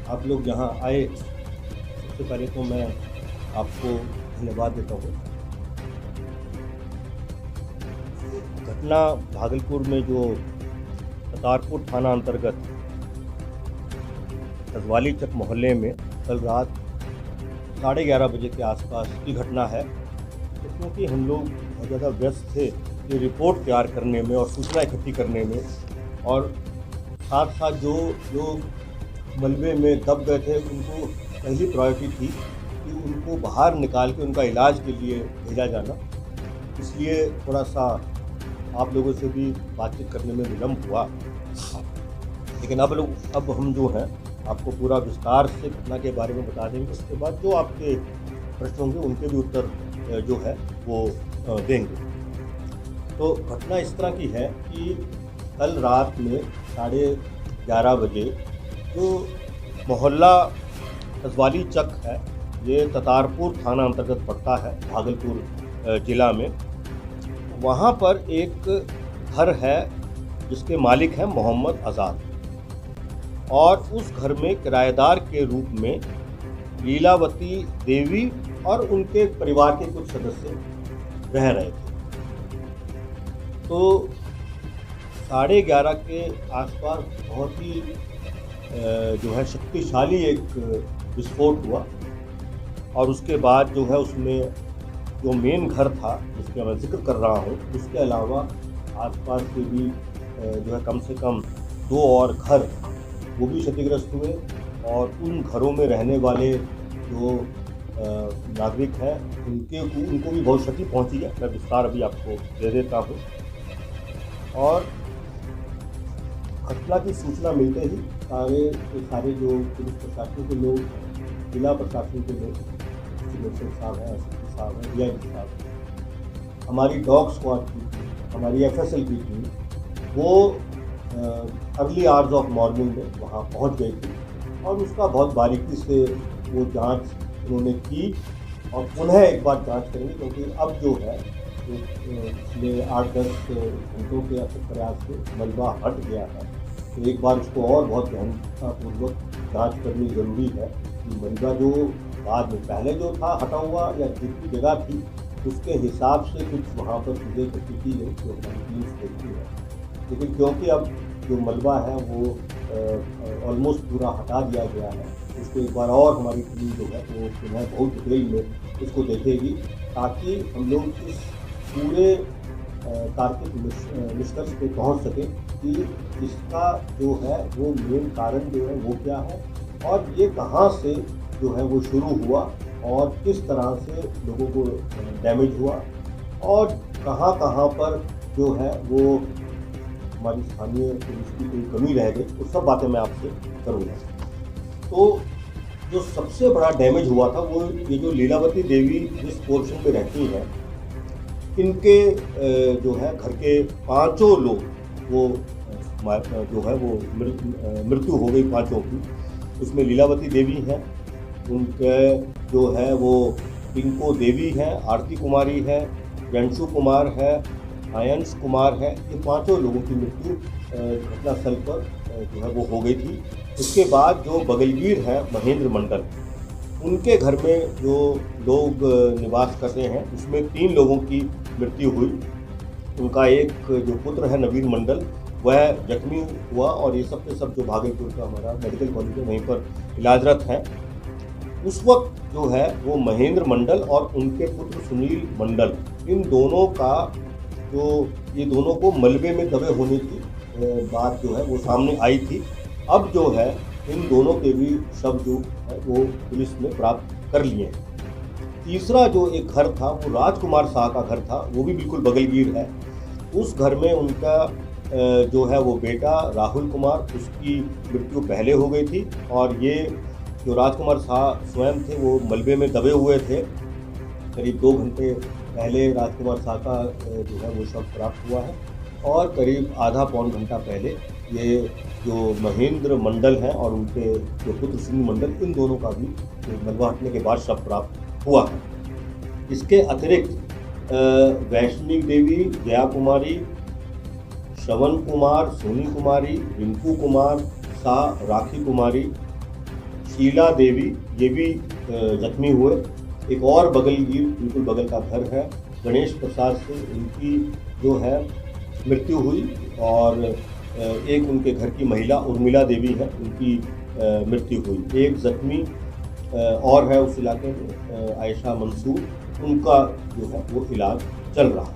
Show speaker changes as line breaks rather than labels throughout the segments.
आप लोग यहाँ आए, सबसे पहले तो मैं आपको धन्यवाद देता हूँ। घटना भागलपुर में जो करतारपुर थाना अंतर्गत रजवाली चक मोहल्ले में कल रात 11:30 बजे के आसपास की घटना है। तो क्योंकि हम लोग बहुत ज़्यादा व्यस्त थे ये रिपोर्ट तैयार करने में और सूचना इकट्ठी करने में, और साथ साथ जो लोग मलबे में दब गए थे उनको पहली प्रायोरिटी थी कि उनको बाहर निकाल के उनका इलाज के लिए भेजा जाना, इसलिए थोड़ा सा आप लोगों से भी बातचीत करने में विलम्ब हुआ। लेकिन अब हम जो हैं आपको पूरा विस्तार से घटना के बारे में बता देंगे। उसके बाद जो आपके प्रश्न होंगे उनके भी उत्तर जो है वो देंगे। तो घटना इस तरह की है कि कल रात में 11:30 बजे जो मोहल्ला रजवाली चक है, ये करतारपुर थाना अंतर्गत पड़ता है भागलपुर ज़िला में। वहाँ पर एक घर है जिसके मालिक हैं मोहम्मद आज़ाद, और उस घर में किराएदार के रूप में लीलावती देवी और उनके परिवार के कुछ सदस्य रह रहे थे। तो 11:30 के आसपास बहुत ही जो है शक्तिशाली एक विस्फोट हुआ, और उसके बाद जो है उसमें जो मेन घर था जिसका मैं जिक्र कर रहा हूँ, उसके अलावा आसपास के भी जो है कम से कम 2 और घर वो भी क्षतिग्रस्त हुए, और उन घरों में रहने वाले जो नागरिक हैं उनको भी बहुत क्षति पहुंची है। मैं विस्तार अभी आपको दे देता हूं। और घटना की सूचना मिलते ही सारे जो पुलिस प्रशासन के लोग, जिला प्रशासन के लोग, कमिश्नर साहब हैं, एसपी साहब हैं, डीआईजी साहब हैं, हमारी डॉग स्क्वाड की टीम, हमारी एफएसएल की टीम, वो अर्ली आवर्स ऑफ मॉर्निंग में वहाँ पहुँच गई थी, और उसका बहुत बारीकी से वो जांच उन्होंने की, और पुनः एक बार जांच करेंगे, क्योंकि अब जो है पिछले 8-10 घंटों के प्रयास से मलबा हट गया है। तो एक बार उसको और बहुत गहनतापूर्वक जांच करनी ज़रूरी है कि मलबा जो बाद में पहले जो था हटा हुआ या जितनी जगह थी उसके हिसाब से कुछ वहाँ पर चीज़ें इकट्ठी की गई जो हमारी टीम देखती है। लेकिन क्योंकि अब जो मलबा है वो ऑलमोस्ट पूरा हटा दिया गया है, उसको एक बार और हमारी टीम जो है वो पुनः बहुत डिटेल में इसको देखेगी, ताकि हम लोग इस पूरे तार्किक निष्कर्ष पे पहुंच सके कि इसका जो है वो मेन कारण जो है वो क्या है, और ये कहाँ से जो है वो शुरू हुआ, और किस तरह से लोगों को डैमेज हुआ, और कहाँ कहाँ पर जो है वो हमारी स्थानीय पुलिस की कोई कमी रह गई, वो सब बातें मैं आपसे करूँगा। तो जो सबसे बड़ा डैमेज हुआ था वो ये जो लीलावती देवी जिस पोर्शन पे रहती हैं, इनके जो है घर के 5 लोग वो जो है वो मृत्यु हो गई 5 की। उसमें लीलावती देवी हैं, उनके जो है वो पिंको देवी हैं, आरती कुमारी है, जंशु कुमार है, आयंश कुमार है। ये 5 लोगों की मृत्यु घटनास्थल पर जो है वो हो गई थी। उसके बाद जो बगलगीर है महेंद्र मंडल, उनके घर में जो लोग निवास करते हैं उसमें 3 लोगों की मृत्यु हुई। उनका एक जो पुत्र है नवीन मंडल, वह जख्मी हुआ, और ये सब के सब जो भागलपुर का हमारा मेडिकल कॉलेज है वहीं पर इलाजरत हैं। उस वक्त जो है वो महेंद्र मंडल और उनके पुत्र सुनील मंडल, इन दोनों का जो ये दोनों को मलबे में दबे होने की बात जो है वो सामने आई थी। अब जो है इन दोनों के भी शव जो है वो पुलिस ने प्राप्त कर लिए हैं। तीसरा जो एक घर था वो राजकुमार शाह का घर था, वो भी बिल्कुल बगलगीर है। उस घर में उनका जो है वो बेटा राहुल कुमार, उसकी मृत्यु पहले हो गई थी, और ये जो राजकुमार शाह स्वयं थे वो मलबे में दबे हुए थे। करीब 2 घंटे पहले राजकुमार शाह का जो है वो शव प्राप्त हुआ है, और करीब आधा पौन घंटा पहले ये जो महेंद्र मंडल हैं और उनके जो पुत्र सुनील मंडल, इन दोनों का भी मलबा हटने के बाद शव प्राप्त हुआ है। इसके अतिरिक्त वैष्णवी देवी, जया कुमारी, श्रवण कुमार, सोनी कुमारी, रिंकू कुमार शाह, राखी कुमारी, शीला देवी ये भी जख्मी हुए। एक और बगलगीर बिल्कुल बगल का घर है गणेश प्रसाद से, उनकी जो है मृत्यु हुई। और एक उनके घर की महिला उर्मिला देवी है, उनकी मृत्यु हुई। एक जख्मी और है उस इलाके में आयशा मंसूर, उनका जो है वो इलाज चल रहा है।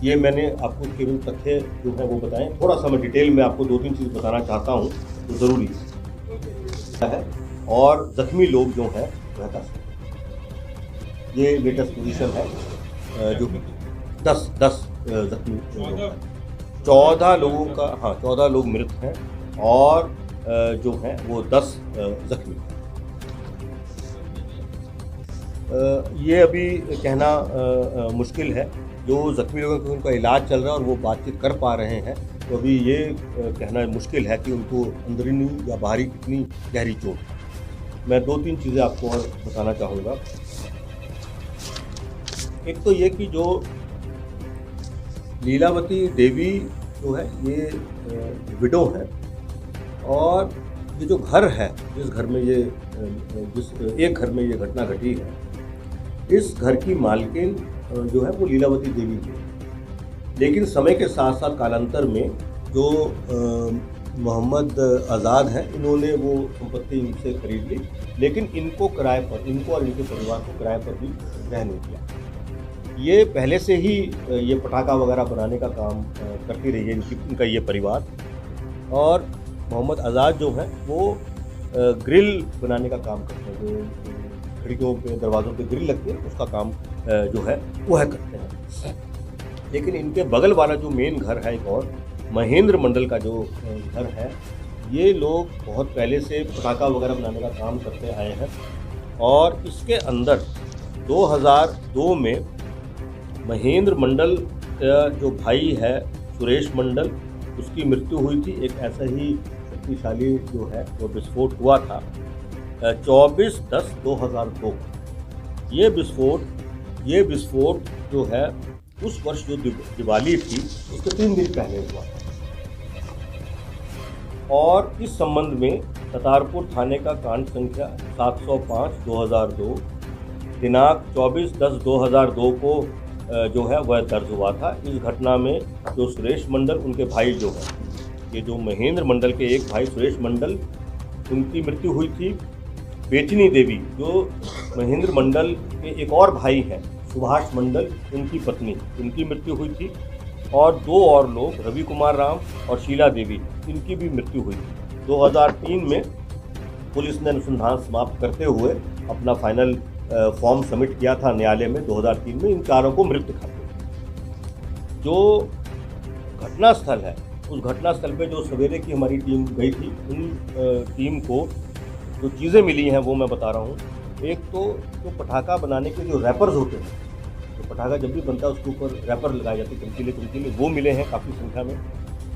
ये मैंने आपको केवल तथ्य जो है वो बताएं। थोड़ा सा मैं डिटेल में आपको 2-3 चीज़ बताना चाहता हूँ जो ज़रूरी है। और ज़ख्मी लोग जो हैं वह 10, ये लेटेस्ट पोजीशन है जो 10 ज़ख्मी लोग हैं। 14 लोगों का 14 लोग मृत हैं और जो हैं वो 10 ज़ख्मी। ये अभी कहना मुश्किल है। जो ज़ख्मी लोगों को उनका इलाज चल रहा है और वो बातचीत कर पा रहे हैं, तो अभी ये कहना मुश्किल है कि उनको अंदरूनी या बाहरी कितनी गहरी चोट। मैं 2-3 चीज़ें आपको और बताना चाहूँगा। एक तो ये कि जो लीलावती देवी जो है ये विडो है, और ये जो घर है जिस एक घर में ये घटना घटी है, इस घर की मालकिन जो है वो लीलावती देवी है। लेकिन समय के साथ साथ कालांतर में जो मोहम्मद आज़ाद हैं, इन्होंने वो संपत्ति इनसे खरीद ली, लेकिन इनको किराए पर, इनको और इनके परिवार को किराए पर भी रहने दिया। ये पहले से ही ये पटाखा वगैरह बनाने का काम करती रही है इनका ये परिवार। और मोहम्मद आज़ाद जो है वो ग्रिल बनाने का काम करते हैं, जो खिड़कियों पे दरवाज़ों पे ग्रिल लगती है उसका काम जो है वह करते हैं। लेकिन इनके बगल वाला जो मेन घर है एक और महेंद्र मंडल का जो घर है, ये लोग बहुत पहले से पटाखा वगैरह बनाने का काम करते आए हैं। और इसके अंदर 2002 में महेंद्र मंडल का जो भाई है सुरेश मंडल, उसकी मृत्यु हुई थी। एक ऐसा ही शक्तिशाली जो है वो विस्फोट हुआ था 24/10/2002। ये विस्फोट जो है उस वर्ष जो दिवाली थी उसके 3 दिन पहले हुआ। और इस संबंध में करतारपुर थाने का कांड संख्या 705/2002 दिनांक 24/10/2002 को जो है वह दर्ज हुआ था। इस घटना में जो सुरेश मंडल, उनके भाई जो है, ये जो महेंद्र मंडल के एक भाई सुरेश मंडल, उनकी मृत्यु हुई थी। बेचनी देवी जो महेंद्र मंडल के एक और भाई हैं सुभाष मंडल, उनकी पत्नी, उनकी मृत्यु हुई थी। और 2 और लोग रवि कुमार राम और शीला देवी, इनकी भी मृत्यु हुई थी। 2003 में पुलिस ने अनुसंधान समाप्त करते हुए अपना फाइनल फॉर्म सबमिट किया था न्यायालय में 2003 में इन चारों को मृत दिखाते। जो घटनास्थल है, उस घटनास्थल पे जो सवेरे की हमारी टीम गई थी, उन टीम को जो चीज़ें मिली हैं वो मैं बता रहा हूँ। एक तो जो पटाखा बनाने के जो रैपर्स होते हैं, तो पटाखा जब भी बनता है उसके ऊपर रैपर लगाए जाते हैं चमकीले, वो मिले हैं काफ़ी संख्या में।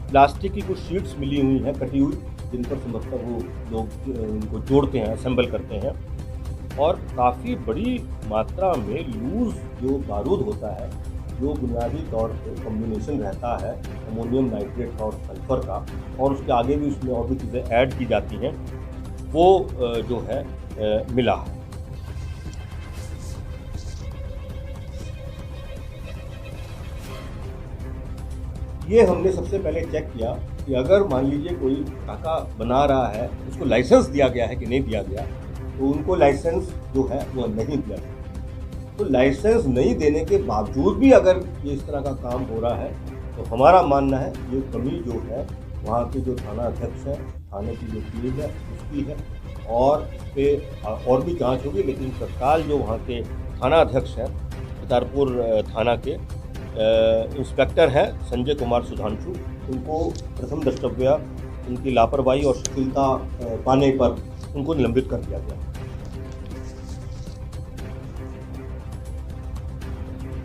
प्लास्टिक की कुछ शीट्स मिली हुई हैं कटी हुई, जिन पर संभवतः वो लोग उनको जोड़ते हैं, असेंबल करते हैं। और काफ़ी बड़ी मात्रा में लूज़ जो बारूद होता है, जो बुनियादी तौर पर कॉम्बिनेशन रहता है अमोनियम नाइट्रेट और सल्फर का, और उसके आगे भी उसमें और भी चीज़ें ऐड की जाती हैं, वो जो है मिला है। ये हमने सबसे पहले चेक किया कि अगर मान लीजिए कोई पटाखा बना रहा है, उसको लाइसेंस दिया गया है कि नहीं दिया गया, तो उनको लाइसेंस जो है वो नहीं दिया गया। तो लाइसेंस नहीं देने के बावजूद भी अगर ये इस तरह का काम हो रहा है, तो हमारा मानना है ये कमी जो है वहाँ के जो थाना अध्यक्ष हैं, थाने की जो टीम है उसकी है। और इस पर और भी जांच होगी, लेकिन तत्काल जो वहाँ के थाना अध्यक्ष हैं, करतारपुर थाना के इंस्पेक्टर हैं संजय कुमार सुधांशु, उनको प्रथम द्रष्टव्य उनकी लापरवाही और शिथिलता पाने पर उनको निलंबित कर दिया गया।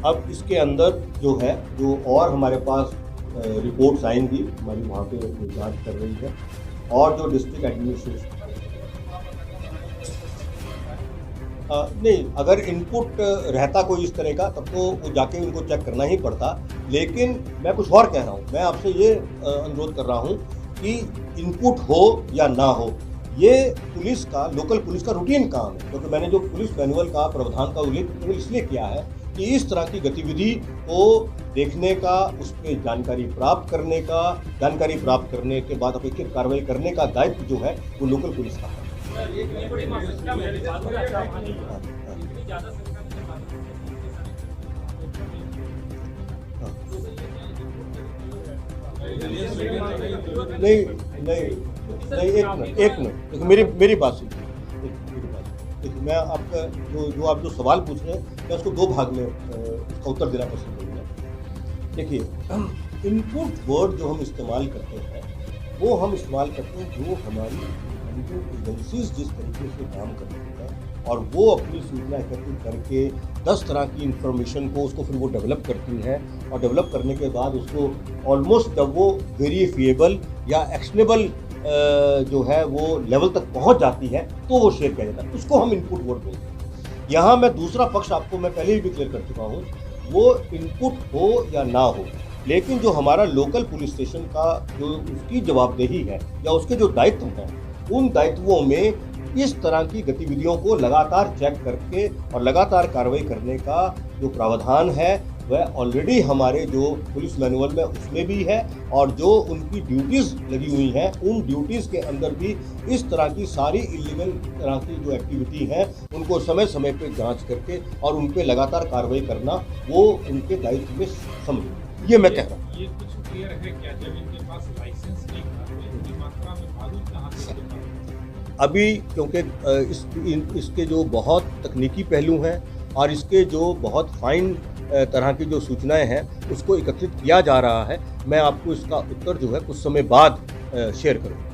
अब इसके अंदर जो है जो और हमारे पास रिपोर्ट्स आएंगी, हमारी वहाँ पे जांच कर रही है। और जो डिस्ट्रिक्ट एडमिनिस्ट्रेशन नहीं, अगर इनपुट रहता कोई इस तरह का, तब तो वो जाके उनको चेक करना ही पड़ता। लेकिन मैं कुछ और कह रहा हूँ, मैं आपसे ये अनुरोध कर रहा हूँ कि इनपुट हो या ना हो, ये पुलिस का, लोकल पुलिस का रूटीन काम है, क्योंकि मैंने जो पुलिस मैनुअल का प्रावधान का उल्लेख केवल इसलिए किया है कि इस तरह की गतिविधि को देखने का, उस पर जानकारी प्राप्त करने का, जानकारी प्राप्त करने के बाद अपेक्षित कार्रवाई करने का दायित्व जो है वो लोकल पुलिस का है। नहीं नहीं नहीं, एक मिनट देखो, मेरी बात सुनिए, मेरी बात देखिए, मैं आपका जो आप जो सवाल पूछ रहे हैं, मैं उसको दो भाग में उसका उत्तर देना पसंद करूँगा। देखिए, इनपुट वर्ड जो हम इस्तेमाल करते हैं वो हम इस्तेमाल करते हैं जो हमारी एजेंसीज जिस तरीके से काम करती हैं, और वो अपनी सूचना एकत्रित करके 10 तरह की इंफॉर्मेशन को उसको फिर वो डेवलप करती हैं, और डेवलप करने के बाद उसको ऑलमोस्ट जब वो वेरीफिएबल या एक्शनेबल जो है वो लेवल तक पहुंच जाती है तो वो शेयर किया जाता है, उसको हम इनपुट वर्ड बोलते हैं। यहाँ मैं दूसरा पक्ष आपको मैं पहले ही भी क्लियर कर चुका हूँ, वो इनपुट हो या ना हो, लेकिन जो हमारा लोकल पुलिस स्टेशन का जो उसकी जवाबदेही है या उसके जो दायित्व हैं, उन दायित्वों में इस तरह की गतिविधियों को लगातार चेक करके और लगातार कार्रवाई करने का जो प्रावधान है वह ऑलरेडी हमारे जो पुलिस मैनुअल में उसमें भी है, और जो उनकी ड्यूटीज़ लगी हुई हैं उन ड्यूटीज़ के अंदर भी इस तरह की सारी इलीगल तरह की जो एक्टिविटी हैं उनको समय समय पे जांच करके और उन पे लगातार कार्रवाई करना वो उनके दायित्व में समझ, ये मैं कह रहा हूँ।
ये कुछ क्लियर है क्या, जब इनके पास लाइसेंस नहीं था तो इतनी मात्रा में बारूद कहाँ से आता?
अभी क्योंकि इसके जो बहुत तकनीकी पहलू हैं और इसके जो बहुत फाइन तरह की जो सूचनाएं हैं उसको एकत्रित किया जा रहा है, मैं आपको इसका उत्तर जो है कुछ समय बाद शेयर करूँगा।